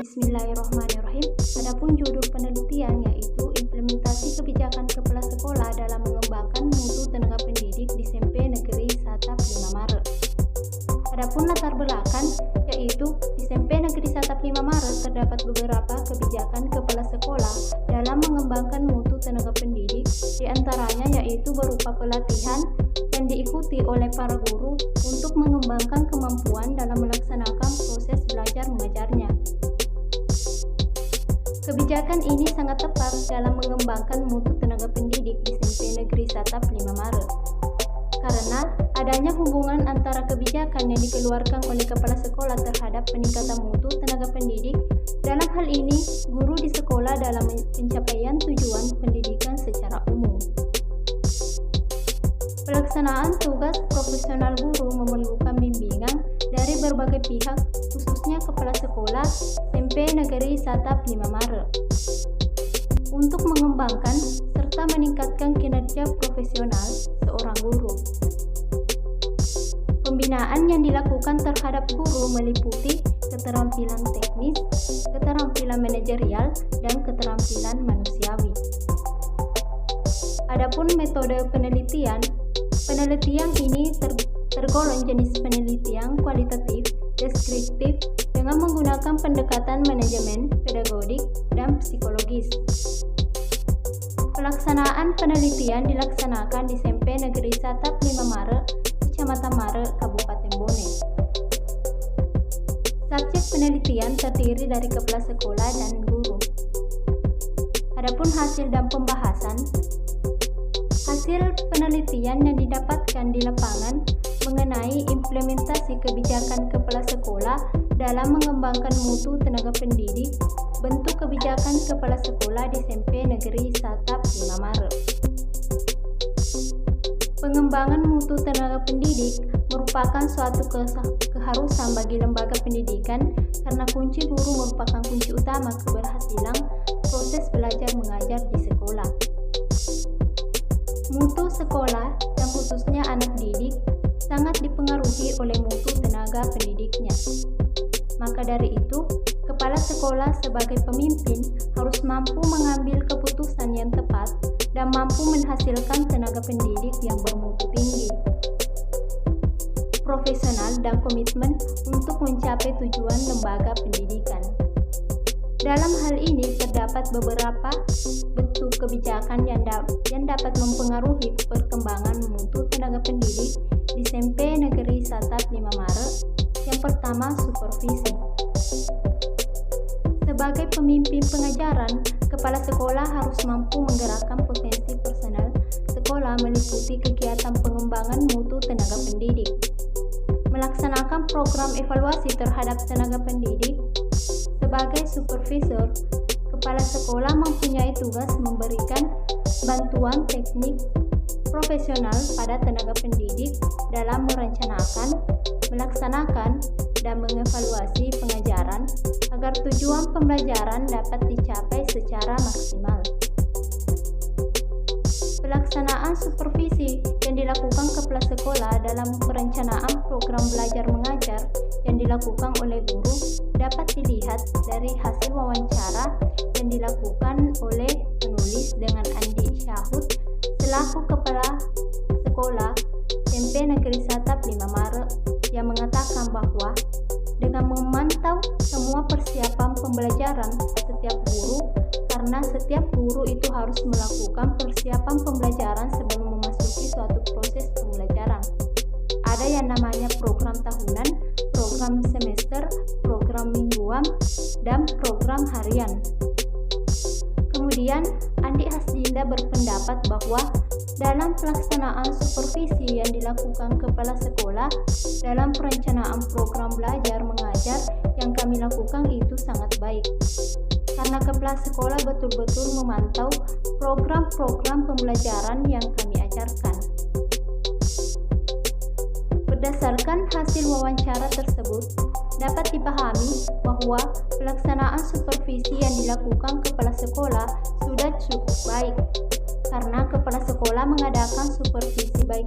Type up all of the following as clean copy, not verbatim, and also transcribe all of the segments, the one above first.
Bismillahirrahmanirrahim. Adapun judul penelitian yaitu implementasi kebijakan kepala sekolah dalam mengembangkan mutu tenaga pendidik di SMP Negeri Satap 5 Maret. Adapun latar belakang yaitu di SMP Negeri Satap 5 Maret terdapat beberapa kebijakan kepala sekolah dalam mengembangkan mutu tenaga pendidik, di antaranya yaitu berupa pelatihan yang diikuti oleh para guru untuk mengembangkan kemampuan dalam melaksanakan proses belajar mengajarnya. Kebijakan ini sangat tepat dalam mengembangkan mutu tenaga pendidik di SMP Negeri Satap 5 Maret. Karena adanya hubungan antara kebijakan yang dikeluarkan oleh kepala sekolah terhadap peningkatan mutu tenaga pendidik, dalam hal ini guru di sekolah dalam pencapaian tujuan pendidikan secara umum. Pelaksanaan tugas profesional guru memerlukan bimbingan dari berbagai pihak, khususnya kepala sekolah SMP Negeri Satap 5 Maret, untuk mengembangkan serta meningkatkan kinerja profesional seorang guru. Pembinaan yang dilakukan terhadap guru meliputi keterampilan teknis, keterampilan manajerial, dan keterampilan manusiawi. Adapun metode penelitian ini tergolong jenis penelitian kualitatif, deskriptif, dengan menggunakan pendekatan manajemen, pedagodik, dan psikologis. Pelaksanaan penelitian dilaksanakan di SMP Negeri Satap 5 Maret, Kecamatan Maret, Kabupaten Bone. Subjek penelitian terdiri dari kepala sekolah dan guru. Adapun hasil dan pembahasan, hasil penelitian yang didapatkan di lapangan mengenai implementasi kebijakan kepala sekolah dalam mengembangkan mutu tenaga pendidik, bentuk kebijakan kepala sekolah di SMP Negeri Satap 5 Maret. Pengembangan mutu tenaga pendidik merupakan suatu keharusan bagi lembaga pendidikan karena kunci guru merupakan kunci utama keberhasilan proses belajar mengajar di sekolah. Mutu sekolah dan khususnya anak didik sangat dipengaruhi oleh mutu tenaga pendidiknya. Maka dari itu, kepala sekolah sebagai pemimpin harus mampu mengambil keputusan yang tepat dan mampu menghasilkan tenaga pendidik yang bermutu tinggi, profesional, dan komitmen untuk mencapai tujuan lembaga pendidikan. Dalam hal ini terdapat beberapa bentuk kebijakan yang dapat mempengaruhi perkembangan mutu tenaga pendidik di SMP Negeri Satap 5 Maret. Yang pertama, supervisi. Sebagai pemimpin pengajaran, kepala sekolah harus mampu menggerakkan potensi personal sekolah meliputi kegiatan pengembangan mutu tenaga pendidik, melaksanakan program evaluasi terhadap tenaga pendidik. Sebagai supervisor, kepala sekolah mempunyai tugas memberikan bantuan teknik profesional pada tenaga pendidik dalam merencanakan, melaksanakan, dan mengevaluasi pengajaran agar tujuan pembelajaran dapat dicapai secara maksimal. Pelaksanaan supervisi yang dilakukan kepala sekolah dalam perencanaan program belajar mengajar yang dilakukan oleh guru dapat dilihat dari hasil wawancara yang dilakukan oleh penulis dengan Andi Syahud selaku kepala sekolah SMP Negeri Satap 5 Maret yang mengatakan bahwa dengan memantau semua persiapan pembelajaran setiap guru, karena setiap guru itu harus melakukan persiapan pembelajaran sebelum memasuki suatu proses pembelajaran. Ada yang namanya program tahunan, program semester, program mingguan, dan program harian. Kemudian, Andi Hasdinda berpendapat bahwa dalam pelaksanaan supervisi yang dilakukan kepala sekolah dalam perencanaan program belajar mengajar yang kami lakukan itu sangat baik. Karena kepala sekolah betul-betul memantau program-program pembelajaran yang kami ajarkan. Berdasarkan hasil wawancara tersebut, dapat dipahami bahwa pelaksanaan supervisi yang dilakukan kepala sekolah sudah cukup baik. Karena kepala sekolah mengadakan supervisi baik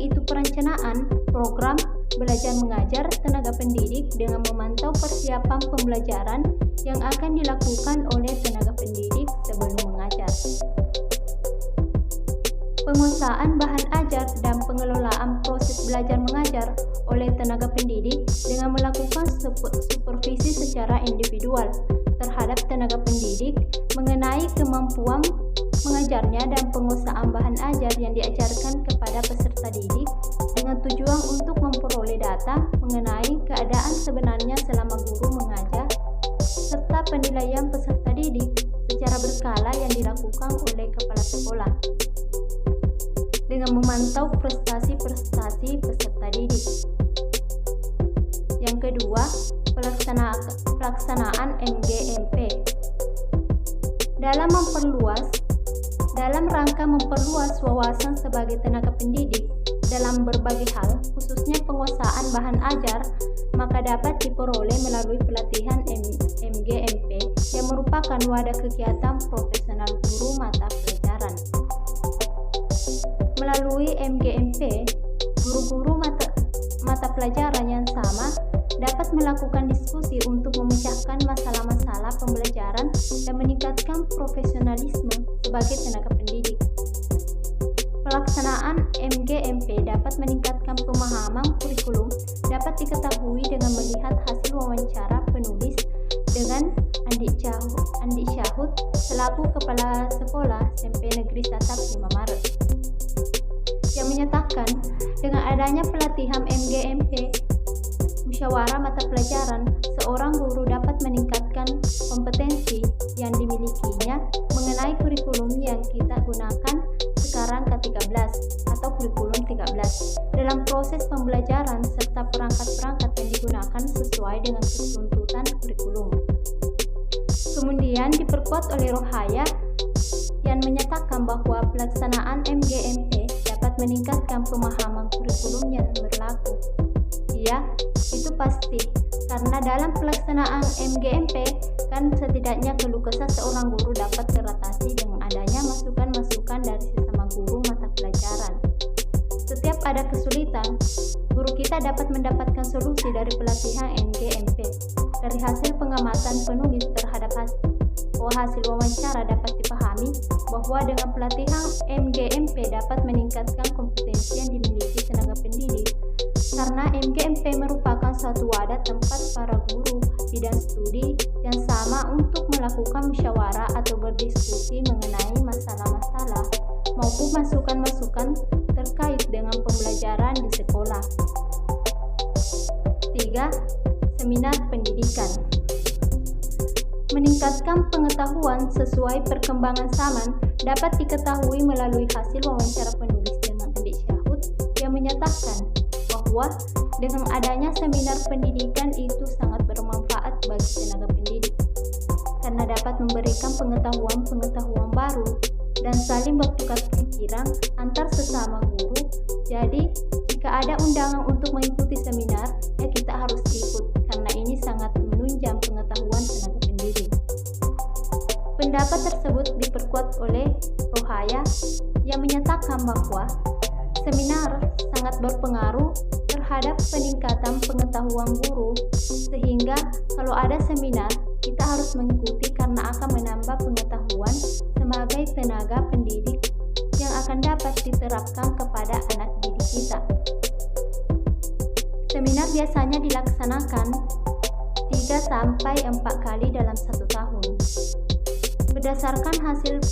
itu perencanaan program belajar mengajar tenaga pendidik dengan memantau persiapan pembelajaran yang akan dilakukan oleh tenaga pendidik sebelum mengajar. Penguasaan bahan ajar dan pengelolaan proses belajar mengajar oleh tenaga pendidik dengan melakukan supervisi secara individual terhadap tenaga pendidik mengenai kemampuan mengajarnya dan penguasaan bahan ajar yang diajarkan kepada peserta didik dengan tujuan untuk memperoleh data mengenai keadaan sebenarnya selama guru mengajar serta penilaian peserta didik secara berkala yang dilakukan oleh kepala sekolah dengan memantau prestasi-prestasi peserta didik. Yang kedua, pelaksanaan MGMP. Dalam rangka memperluas wawasan sebagai tenaga pendidik dalam berbagai hal, khususnya penguasaan bahan ajar, maka dapat diperoleh melalui pelatihan MGMP yang merupakan wadah kegiatan profesional guru mata pelajaran. Melalui MGMP, guru-guru mata pelajaran yang sama dapat melakukan diskusi untuk memecahkan masalah-masalah pembelajaran dan meningkatkan profesionalisme sebagai tenaga pendidik. Pelaksanaan MGMP dapat meningkatkan pemahaman kurikulum dapat diketahui dengan melihat hasil wawancara penulis dengan Andi Syahud selaku Kepala Sekolah SMP Negeri Satap 5 Maret yang menyatakan dengan adanya pelatihan MGMP musyawarah mata pelajaran, seorang guru dapat meningkatkan kompetensi yang dimilikinya mengenai kurikulum yang kita gunakan sekarang ke-13 atau kurikulum 13 dalam proses pembelajaran serta perangkat-perangkat yang digunakan sesuai dengan tuntutan kurikulum. Kemudian diperkuat oleh Rohaya yang menyatakan bahwa pelaksanaan MGMP dapat meningkatkan pemahaman kurikulum yang berlaku. Ya, itu pasti, karena dalam pelaksanaan MGMP kan setidaknya keluh kesah seorang guru dapat teratasi dengan adanya masukan-masukan dari sesama guru mata pelajaran. Setiap ada kesulitan, guru kita dapat mendapatkan solusi dari pelatihan MGMP. Dari hasil pengamatan penulis terhadap hasil wawancara dapat dipahami bahwa dengan pelatihan MGMP dapat meningkatkan kompetensi yang dimiliki tenaga pendidik karena MGMP merupakan suatu wadah tempat para guru bidang studi yang sama untuk melakukan musyawarah atau berdiskusi mengenai masalah-masalah maupun masukan-masukan terkait dengan pembelajaran di sekolah. 3. Seminar pendidikan. Meningkatkan pengetahuan sesuai perkembangan zaman dapat diketahui melalui hasil wawancara penulis dengan Andi Syahud yang menyatakan bahwa dengan adanya seminar pendidikan itu sangat bermanfaat bagi tenaga pendidik karena dapat memberikan pengetahuan baru dan saling bertukar pikiran antar sesama guru. Jadi, jika ada undangan untuk mengikuti seminar, ya kita harus ikut karena ini sangat menunjang pengetahuan tenaga pendidik. Pendapat tersebut diperkuat oleh Rohaya yang menyatakan bahwa seminar sangat berpengaruh terhadap peningkatan pengetahuan guru, sehingga kalau ada seminar kita harus mengikuti karena akan menambah pengetahuan sebagai tenaga pendidik yang akan dapat diterapkan kepada anak didik kita. Seminar biasanya dilaksanakan 3-4 kali dalam 1 tahun. Berdasarkan hasil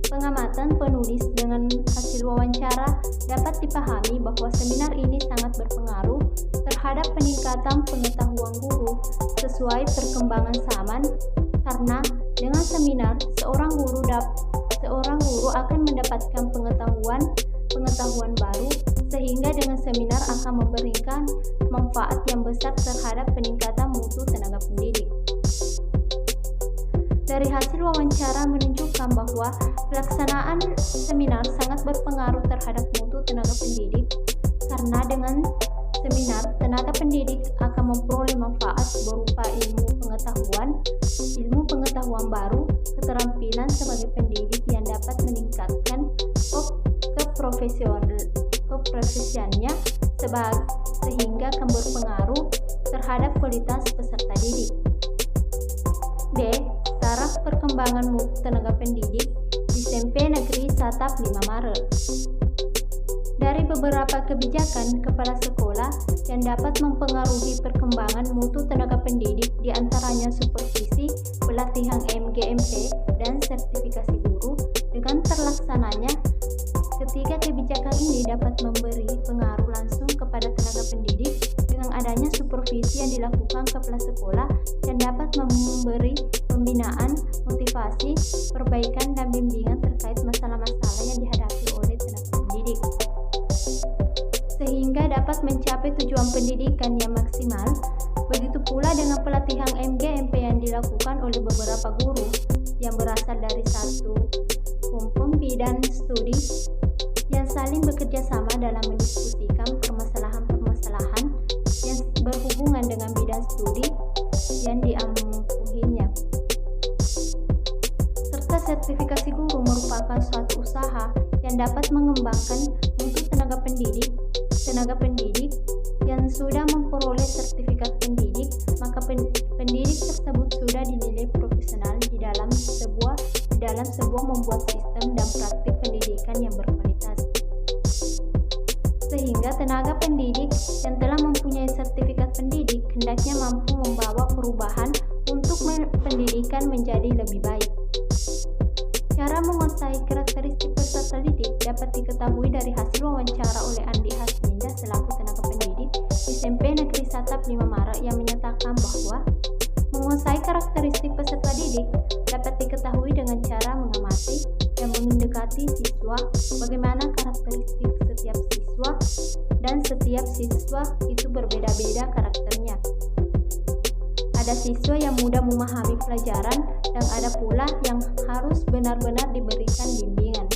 pengamatan penulis dengan hasil wawancara, dapat dipahami bahwa seminar ini sangat berpengaruh terhadap peningkatan pengetahuan guru sesuai perkembangan zaman, karena dengan seminar seorang guru akan mendapatkan pengetahuan baru, sehingga dengan seminar akan memberikan manfaat yang besar terhadap peningkatan mutu tenaga pendidik. Dari hasil wawancara menunjukkan bahwa pelaksanaan seminar sangat berpengaruh terhadap mutu tenaga pendidik karena dengan seminar tenaga pendidik akan memperoleh manfaat berupa ilmu pengetahuan baru, keterampilan sebagai pendidik yang dapat meningkatkan keprofesiannya sehingga terhadap kualitas peserta didik. B. Taraf perkembangan mutu tenaga pendidik di SMP Negeri Satap 5 Maret. Dari beberapa kebijakan kepala sekolah yang dapat mempengaruhi perkembangan mutu tenaga pendidik, diantaranya supervisi, pelatihan MGMP, dan sertifikasi guru. Dengan terlaksananya ketiga kebijakan ini dapat memberi pengaruh langsung kepada tenaga pendidik dengan adanya supervisi yang dilakukan kepala sekolah yang dapat memberi pembinaan, motivasi, perbaikan, dan bimbingan terkait masalah-masalah yang dihadapi oleh tenaga pendidik, sehingga dapat mencapai tujuan pendidikan yang maksimal. Begitu pula dengan pelatihan MGMP yang dilakukan oleh beberapa guru yang berasal dari satu bidang studi yang saling bekerja sama dalam mendiskusikan permasalahan-permasalahan yang berhubungan dengan bidang studi yang diampuhinya. Serta sertifikasi guru merupakan suatu usaha yang dapat mengembangkan mutu tenaga pendidik yang sudah memperoleh sertifikat pendidik, maka pendidik tersebut sudah dinilai profesional di dalam sebuah membuat sistem dan praktik pendidikan yang berkualitas. Sehingga tenaga pendidik yang telah mempunyai sertifikat pendidik hendaknya mampu membawa perubahan untuk pendidikan menjadi lebih baik. Cara menguasai karakteristik peserta didik dapat diketahui dari hasil wawancara oleh Andi Haslinda selaku tenaga pendidik di SMP Negeri Satap 5 Maret yang menyatakan bahwa menguasai karakteristik peserta didik dapat diketahui dengan cara mengamati dan mendekati siswa, bagaimana karakteristik setiap siswa, dan setiap siswa itu berbeda-beda karakternya. Ada siswa yang mudah memahami pelajaran dan ada pula yang harus benar-benar diberikan bimbingan.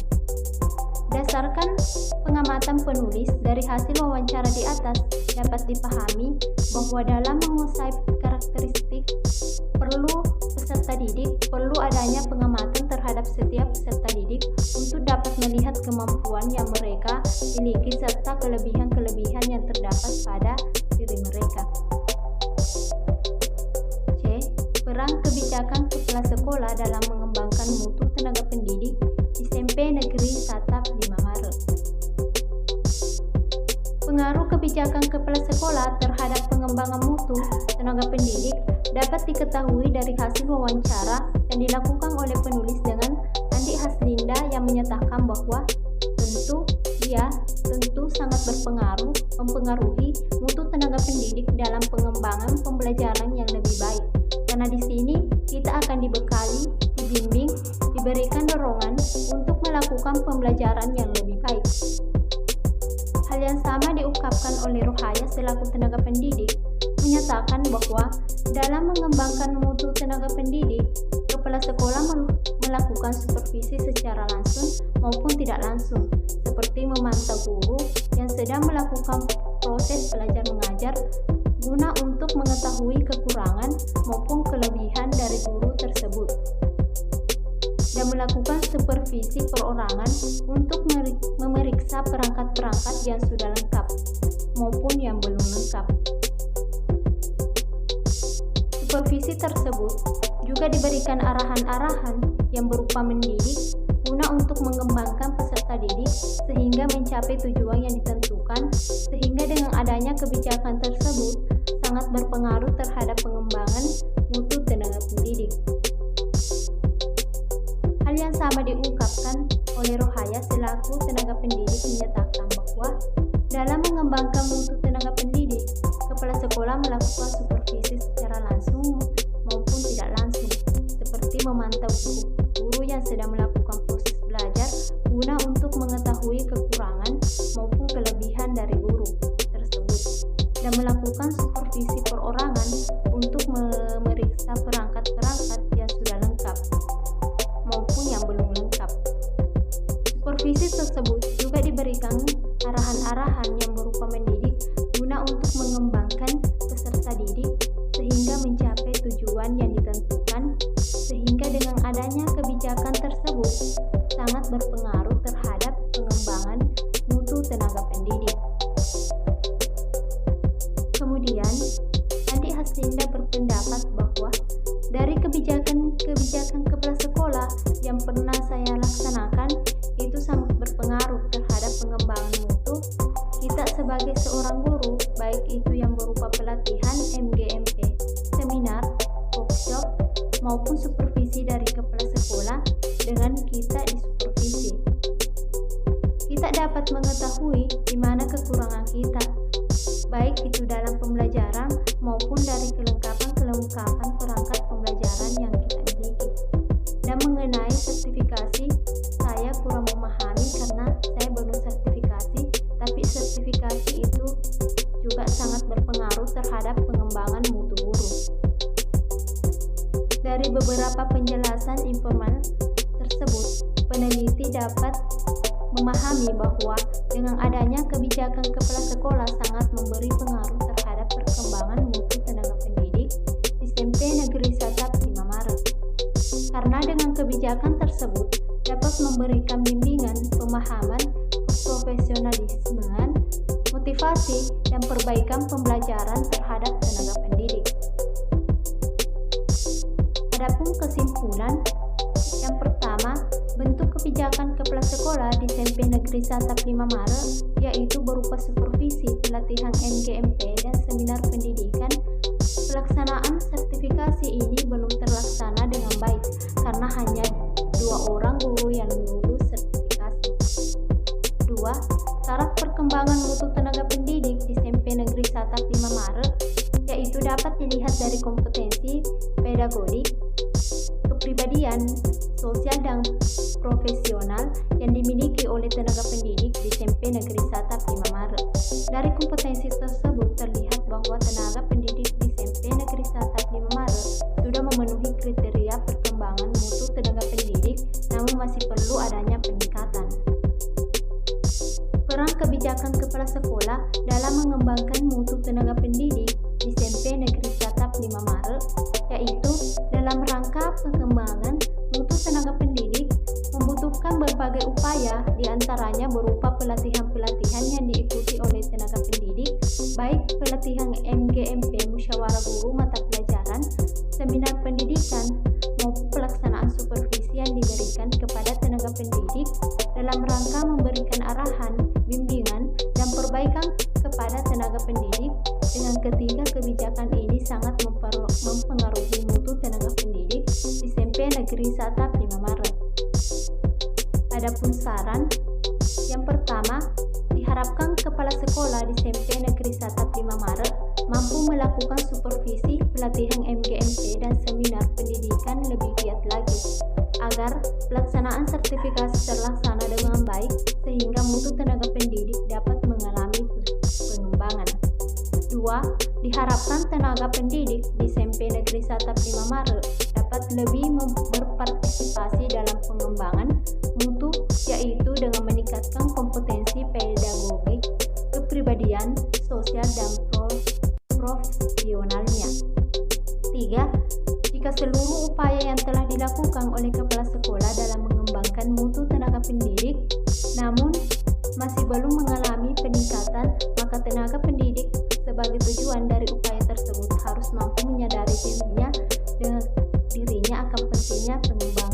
Berdasarkan pengamatan penulis dari hasil wawancara di atas, dapat dipahami bahwa dalam menguasai karakteristik peserta didik perlu adanya pengamatan terhadap setiap peserta didik untuk dapat melihat kemampuan yang mereka miliki serta kelebihan-kelebihan yang terdapat pada diri mereka. C. Peran kebijakan kepala sekolah dalam mengembangkan mutu tenaga pendidik di SMP Negeri Satap 5 Maret. Pengaruh kebijakan kepala sekolah terhadap pengembangan mutu tenaga pendidik dapat diketahui dari hasil wawancara yang dilakukan oleh penulis dengan Andi Haslinda yang menyatakan bahwa tentu sangat mempengaruhi mutu tenaga pendidik dalam pengembangan pembelajaran yang lebih baik. Karena di sini kita akan dibekali, dibimbing, diberikan dorongan untuk melakukan pembelajaran yang lebih baik. Hal yang sama diungkapkan oleh Rohaya selaku tenaga pendidik, menyatakan bahwa dalam mengembangkan mutu tenaga pendidik, kepala sekolah melakukan supervisi secara langsung maupun tidak langsung, seperti memantau guru yang sedang melakukan proses belajar mengajar guna untuk mengetahui kekurangan maupun kelebihan dari guru tersebut, dan melakukan supervisi perorangan untuk memeriksa perangkat-perangkat yang sudah lengkap maupun yang belum lengkap. Supervisi tersebut juga diberikan arahan-arahan yang berupa mendidik guna untuk mengembangkan peserta didik sehingga mencapai tujuan yang ditentukan, sehingga dengan adanya kebijakan tersebut sangat berpengaruh terhadap pengembangan mutu tenaga pendidik. Hal yang sama diungkapkan oleh Rohaya selaku tenaga pendidik menyatakan bahwa dalam mengembangkan mutu tenaga pendidik, kepala sekolah melakukan supervisi secara langsung maupun tidak langsung, seperti memantau guru yang sedang melakukan proses belajar guna untuk mengetahui kekurangan maupun kelebihan dari guru tersebut, dan melakukan supervisi perorangan untuk memeriksa perangkat-perangkat yang sudah lengkap maupun yang belum lengkap. Supervisi tersebut juga diberikan arahan-arahan yang berupa mendidik guna untuk mengembangkan peserta didik sehingga mencapai tujuan yang ditentukan, sehingga dengan adanya kebijakan tersebut sangat berpengaruh terhadap pengembangan mutu tenaga pendidik. Kemudian, Andi Haslinda berpendapat bahwa dari kebijakan kepala sekolah yang pernah saya laksanakan itu sangat berpengaruh terhadap pengembangan mutu kita sebagai seorang guru, baik itu yang berupa pelatihan MGMP, seminar, workshop, maupun supervisi dari kepala sekolah dengan kita disupervisi. Kita dapat mengetahui di mana kekurangan kita, baik itu dalam pembelajaran maupun dari kelengkapan perangkat pembelajaran yang kita miliki. Dan mengenai sertifikasi, saya kurang memahami karena saya belum sertifikasi, tapi sertifikasi itu juga sangat berpengaruh terhadap pengembangan mutu guru. Dari beberapa penjelasan informal tersebut, peneliti dapat memahami bahwa dengan adanya kebijakan kepala sekolah sangat memberi pengaruh terhadap perkembangan mutu tenaga pendidik di SMP Negeri 1 5 Maret. Karena dengan kebijakan tersebut dapat memberikan bimbingan, pemahaman, keprofesionalismean, motivasi, dan perbaikan pembelajaran terhadap tenaga pendidik. Adapun kesimpulan, yang pertama, bentuk kebijakan kepala sekolah di SMP Negeri 1 5 Maret yaitu berupa supervisi, pelatihan MGMP, dan seminar pendidikan. Pelaksanaan sertifikasi ini belum terlaksana dengan baik karena hanya 2 orang guru yang lulus sertifikasi. 2. Taraf perkembangan mutu tenaga pendidik di SMP Negeri 1 5 Maret yaitu dapat dilihat dari kompetensi pedagogi, kepribadian, sosial dan profesional yang dimiliki oleh tenaga pendidik di SMP Negeri 1 5 Maret. Dari kompetensi tersebut terlihat bahwa tenaga pendidik di SMP Negeri 1 5 Maret sudah memenuhi kriteria perkembangan mutu tenaga pendidik, namun masih perlu adanya peningkatan. Peran kebijakan kepala sekolah dalam mengembangkan mutu tenaga pendidik di SMP Negeri 1 5 Maret yaitu dalam rangka pengembangan mutu tenaga pendidik membutuhkan berbagai upaya, diantaranya berupa pelatihan-pelatihan yang diikuti oleh tenaga pendidik, baik pelatihan MGMP musyawarah guru mata pelajaran, seminar pendidikan, maupun pelaksanaan supervisi yang diberikan kepada tenaga pendidik dalam rangka memberikan arahan, bimbingan, dan perbaikan kepada tenaga pendidik. Dengan ketiga kebijakan ini sangat mempengaruhi mutu tenaga pendidik di SMP Negeri 1 5 Maret. Adapun saran, yang pertama, diharapkan kepala sekolah di SMP Negeri 1 5 Maret mampu melakukan supervisi, pelatihan MGMP, dan seminar pendidikan lebih giat lagi agar pelaksanaan sertifikasi terlaksana dengan baik sehingga mutu tenaga pendidik dapat mengalami pengembangan. 2. Diharapkan tenaga pendidik di SMP Negeri 1 5 Maret dapat lebih berpartisipasi dalam pengembangan mutu yaitu dengan meningkatkan kompetensi pedagogik, kepribadian, sosial, dan profesionalnya. 3. Jika seluruh upaya yang telah dilakukan oleh kepala sekolah dalam mengembangkan mutu tenaga pendidik namun masih belum mengalami peningkatan, maka tenaga pendidik sebagai tujuan dari upaya tersebut harus mampu menyadari dirinya akan pentingnya pengembangan